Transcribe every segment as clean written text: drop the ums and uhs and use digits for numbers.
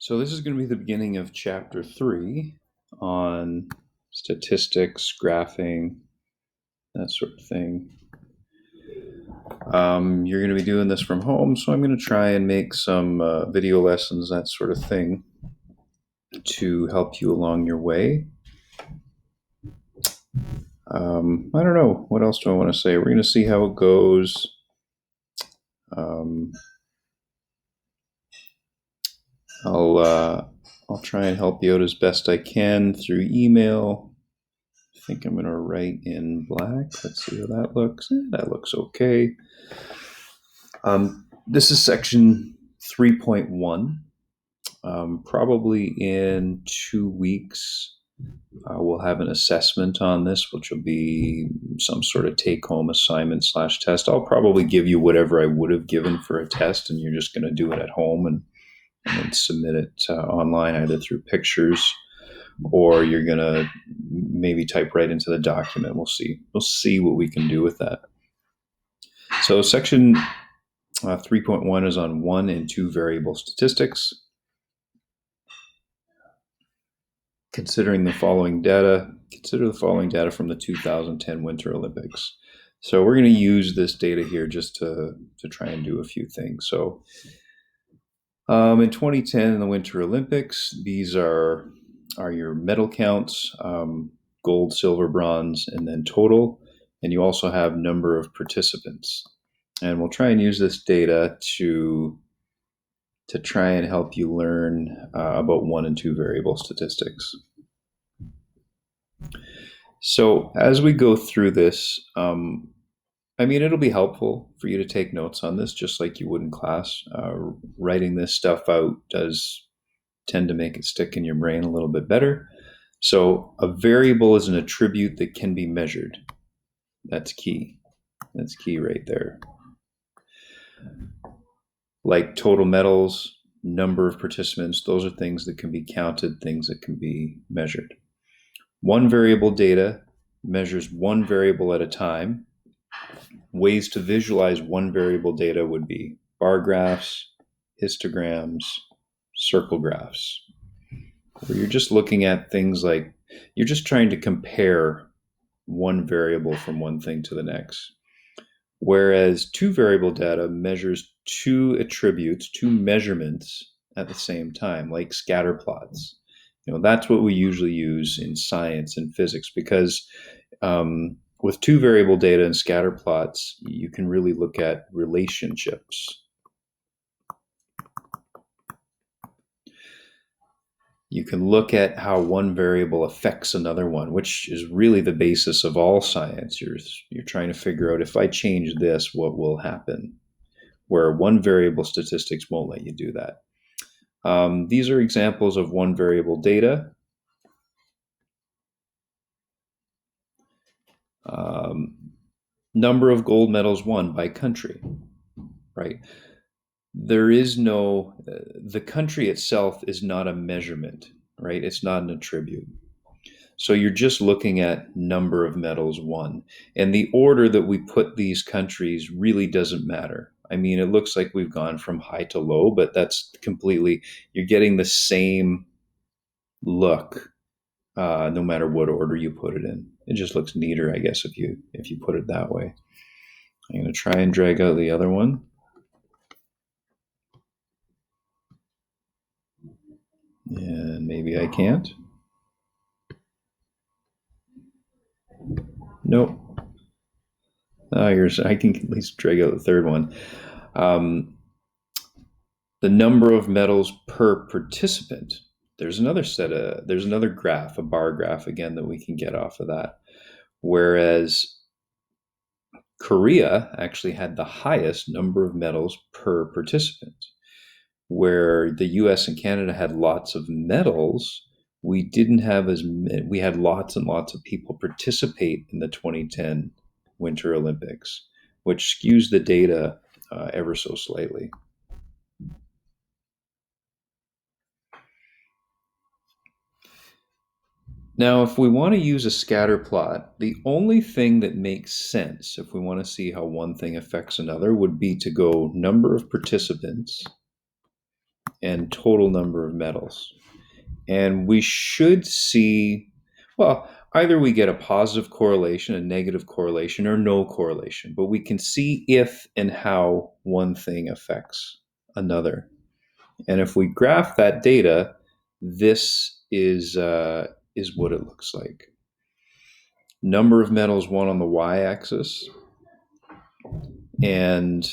So this is going to be the beginning of chapter 3 on statistics, graphing, that sort of thing. You're going to be doing this from home, so I'm going to try and make some video lessons, that sort of thing, to help you along your way. I don't know. What else do I want to say? We're going to see how it goes. I'll try and help you out as best I can through email. I think I'm going to write in black. Let's see how that looks. That looks okay. This is section 3.1. Probably in 2 weeks, we'll have an assessment on this, which will be some sort of take-home assignment / test. I'll probably give you whatever I would have given for a test, and you're just going to do it at home and then submit it online, either through pictures or you're going to maybe type right into the document. We'll see. We'll see what we can do with that. So section 3.1 is on 1 and 2 variable statistics. Consider the following data from the 2010 Winter Olympics. So we're going to use this data here just to try and do a few things. So in 2010 in the Winter Olympics, these are your medal counts, gold, silver, bronze, and then total. And you also have number of participants. And we'll try and use this data to try and help you learn about 1 and 2 variable statistics. So as we go through this, it'll be helpful for you to take notes on this, just like you would in class. Writing this stuff out does tend to make it stick in your brain a little bit better. So a variable is an attribute that can be measured. That's key. That's key right there. Like total medals, number of participants, those are things that can be counted, things that can be measured. 1 variable data measures 1 variable at a time. Ways to visualize 1 variable data would be bar graphs, histograms, circle graphs, where you're just looking at things like you're just trying to compare 1 variable from one thing to the next. Whereas 2 variable data measures 2 attributes, 2 measurements at the same time, like scatter plots. That's what we usually use in science and physics, because with 2 variable data and scatter plots, you can really look at relationships. You can look at how 1 variable affects another one, which is really the basis of all science. You're trying to figure out, if I change this, what will happen? Where 1 variable statistics won't let you do that. These are examples of 1 variable data. Number of gold medals won by country, right? There is no, the country itself is not a measurement, right? It's not an attribute. So you're just looking at number of medals won. And the order that we put these countries really doesn't matter. It looks like we've gone from high to low, but that's completely, you're getting the same look no matter what order you put it in. It just looks neater, I guess, if you put it that way. I'm going to try and drag out the other one. And maybe I can't. Nope. I can at least drag out the third one. The number of medals per participant. There's another graph, a bar graph again, that we can get off of that. Whereas Korea actually had the highest number of medals per participant. Where the US and Canada had lots of medals, we had lots and lots of people participate in the 2010 Winter Olympics, which skews the data ever so slightly. Now, if we want to use a scatter plot, the only thing that makes sense, if we want to see how one thing affects another, would be to go number of participants and total number of metals. And we should see, well, either we get a positive correlation, a negative correlation, or no correlation, but we can see if and how one thing affects another. And if we graph that data, this is what it looks like. Number of metals, one on the y-axis, and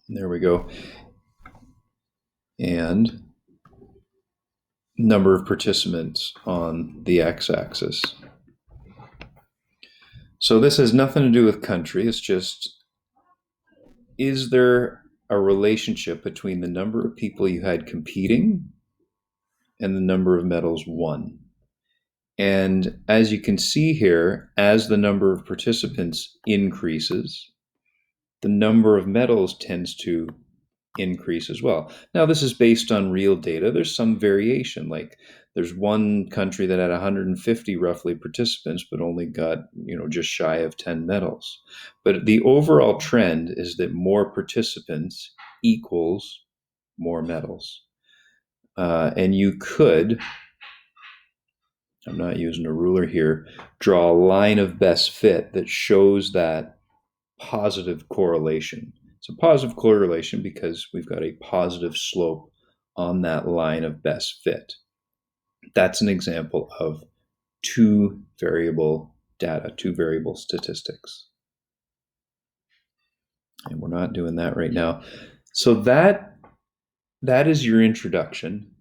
there we go. And number of participants on the x-axis. So this has nothing to do with country. It's just, is there a relationship between the number of people you had competing and the number of medals won? And as you can see here, as the number of participants increases, the number of medals tends to increase as well. Now, this is based on real data. There's some variation. Like there's one country that had 150 roughly participants, but only got, just shy of 10 medals. But the overall trend is that more participants equals more medals. And you could, I'm not using a ruler here, draw a line of best fit that shows that positive correlation. It's a positive correlation because we've got a positive slope on that line of best fit. That's an example of two variable data, two variable statistics. And we're not doing that right now. So that is your introduction.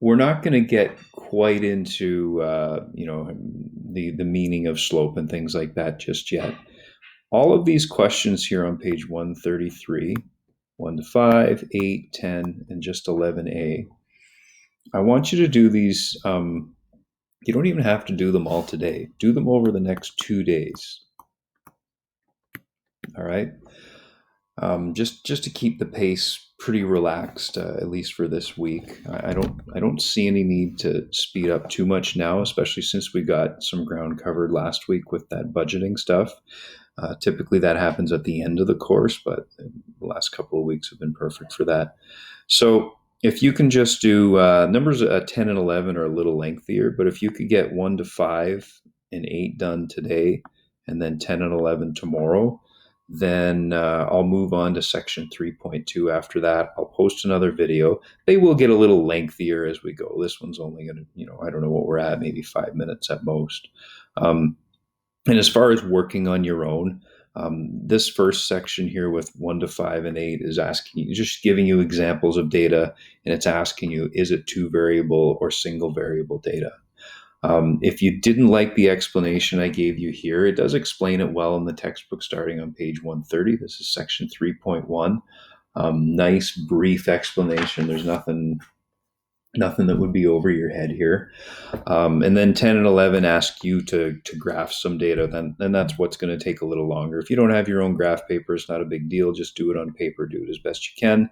We're not going to get quite into the meaning of slope and things like that just yet. All of these questions here on page 133, 1 to 5, 8, 10, and just 11a, I want you to do these. You don't even have to do them all today. Do them over the next 2 days. All right? Just to keep the pace pretty relaxed, at least for this week. I don't see any need to speed up too much now, especially since we got some ground covered last week with that budgeting stuff. Typically that happens at the end of the course, but the last couple of weeks have been perfect for that. So if you can just do numbers 10 and 11 are a little lengthier, but if you could get 1 to 5 and 8 done today, and then 10 and 11 tomorrow, then I'll move on to section 3.2 after that. I'll post another video. They will get a little lengthier as we go. This one's only going to, I don't know what we're at, maybe 5 minutes at most. And as far as working on your own, this first section here with 1 to 5 and 8 is asking you, just giving you examples of data, and it's asking you, is it two variable or single variable data? If you didn't like the explanation I gave you here, it does explain it well in the textbook starting on page 130. This is section 3.1. Nice brief explanation. There's nothing that would be over your head here. And then 10 and 11 ask you to graph some data, then that's what's going to take a little longer. If you don't have your own graph paper, it's not a big deal. Just do it on paper. Do it as best you can.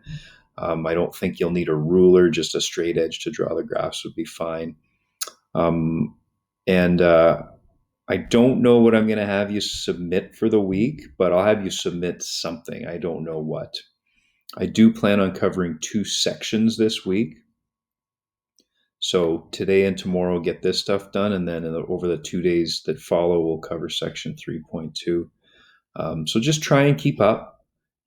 I don't think you'll need a ruler. Just a straight edge to draw the graphs would be fine. I don't know what I'm going to have you submit for the week, but I'll have you submit something. I don't know what. I do plan on covering 2 sections this week. So today and tomorrow, get this stuff done, and then over the 2 days that follow, we'll cover section 3.2. So just try and keep up.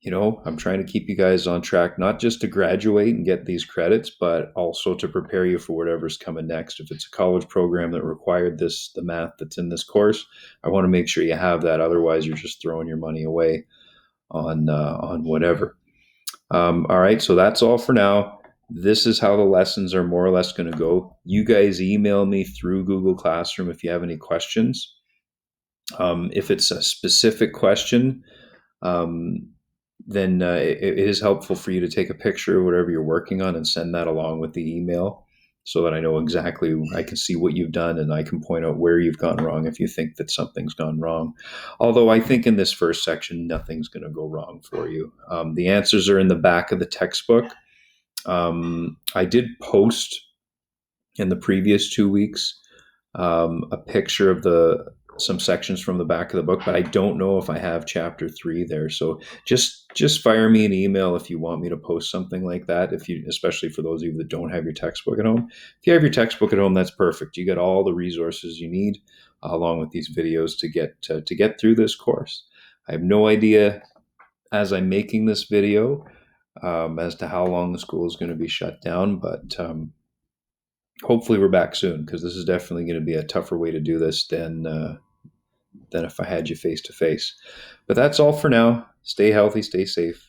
I'm trying to keep you guys on track, not just to graduate and get these credits, but also to prepare you for whatever's coming next. If it's a college program that required the math that's in this course, I want to make sure you have that. Otherwise, you're just throwing your money away on whatever. All right, so that's all for now. This is how the lessons are more or less going to go. You guys email me through Google Classroom if you have any questions. If it's a specific question, then it is helpful for you to take a picture of whatever you're working on and send that along with the email so that I know exactly, I can see what you've done and I can point out where you've gone wrong if you think that something's gone wrong. Although I think in this first section, nothing's going to go wrong for you. The answers are in the back of the textbook. I did post in the previous 2 weeks a picture of the some sections from the back of the book, but I don't know if I have chapter 3 there. So just fire me an email if you want me to post something like that. If you, especially for those of you that don't have your textbook at home, if you have your textbook at home, that's perfect. You get all the resources you need along with these videos to get through this course. I have no idea as I'm making this video as to how long the school is going to be shut down, but hopefully we're back soon, because this is definitely going to be a tougher way to do this than if I had you face to face. But that's all for now. Stay healthy, stay safe.